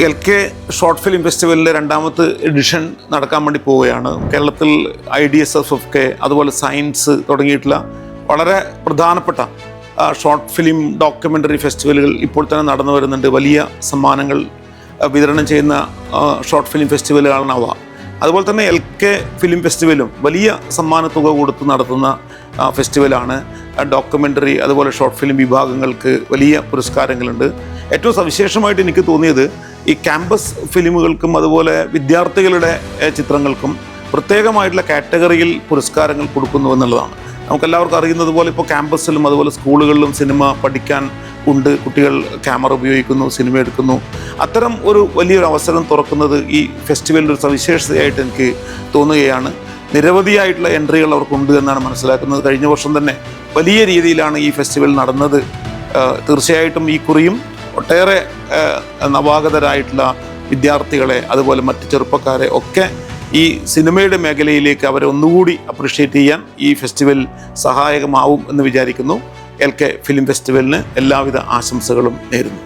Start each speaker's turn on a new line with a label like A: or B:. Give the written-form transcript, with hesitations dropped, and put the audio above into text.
A: LK short film ഫെസ്റ്റിവലിൻ്റെ രണ്ടാമത്തെ edition നടക്കാൻ വേണ്ടി പോവുകയാണ്. കേരളത്തിൽ IDSFFK അതുപോലെ സയൻസ് തുടങ്ങിയിട്ടുള്ള വളരെ പ്രധാനപ്പെട്ട ഷോർട്ട് ഫിലിം ഡോക്യുമെൻ്ററി ഫെസ്റ്റിവലുകൾ ഇപ്പോൾ തന്നെ നടന്നു വരുന്നുണ്ട്. വലിയ സമ്മാനങ്ങൾ വിതരണം ചെയ്യുന്ന ഷോർട്ട് ഫിലിം ഫെസ്റ്റിവലുകളാണ് അവ. അതുപോലെ തന്നെ LK ഫിലിം ഫെസ്റ്റിവലും വലിയ സമ്മാനത്തുക കൊടുത്ത് നടത്തുന്ന ഫെസ്റ്റിവലാണ്. ഡോക്യുമെൻ്ററി അതുപോലെ ഷോർട്ട് ഫിലിം വിഭാഗങ്ങൾക്ക് വലിയ പുരസ്കാരങ്ങളുണ്ട്. ഏറ്റവും സവിശേഷമായിട്ട് എനിക്ക് തോന്നിയത് ഈ ക്യാമ്പസ് ഫിലിമുകൾക്കും അതുപോലെ വിദ്യാർത്ഥികളുടെ ചിത്രങ്ങൾക്കും പ്രത്യേകമായിട്ടുള്ള കാറ്റഗറിയിൽ പുരസ്കാരങ്ങൾ കൊടുക്കുന്നു എന്നുള്ളതാണ്. നമുക്കെല്ലാവർക്കും അറിയുന്നത് പോലെ ഇപ്പോൾ ക്യാമ്പസിലും അതുപോലെ സ്കൂളുകളിലും സിനിമ പഠിക്കാൻ ഉണ്ട്. കുട്ടികൾ ക്യാമറ ഉപയോഗിക്കുന്നു, സിനിമ എടുക്കുന്നു. അത്തരം ഒരു വലിയൊരു അവസരം തുറക്കുന്നത് ഈ ഫെസ്റ്റിവലിൻ്റെ ഒരു സവിശേഷതയായിട്ട് എനിക്ക് തോന്നുകയാണ്. നിരവധിയായിട്ടുള്ള എൻട്രികൾ അവർക്കുണ്ട് എന്നാണ് മനസ്സിലാക്കുന്നത്. കഴിഞ്ഞ വർഷം തന്നെ വലിയ രീതിയിലാണ് ഈ ഫെസ്റ്റിവൽ നടന്നത്. തീർച്ചയായിട്ടും ഈ കുറിയും ഒട്ടേറെ നവാഗതരായിട്ടുള്ള വിദ്യാർത്ഥികളെ അതുപോലെ മറ്റ് ചെറുപ്പക്കാരെ ഒക്കെ ഈ സിനിമയുടെ മേഖലയിലേക്ക് അവരെ ഒന്നുകൂടി അപ്രിഷ്യേറ്റ് ചെയ്യാൻ ഈ ഫെസ്റ്റിവൽ സഹായകമാവും എന്ന് വിചാരിക്കുന്നു. LK ഫിലിം ഫെസ്റ്റിവലിന് എല്ലാവിധ ആശംസകളും നേരുന്നു.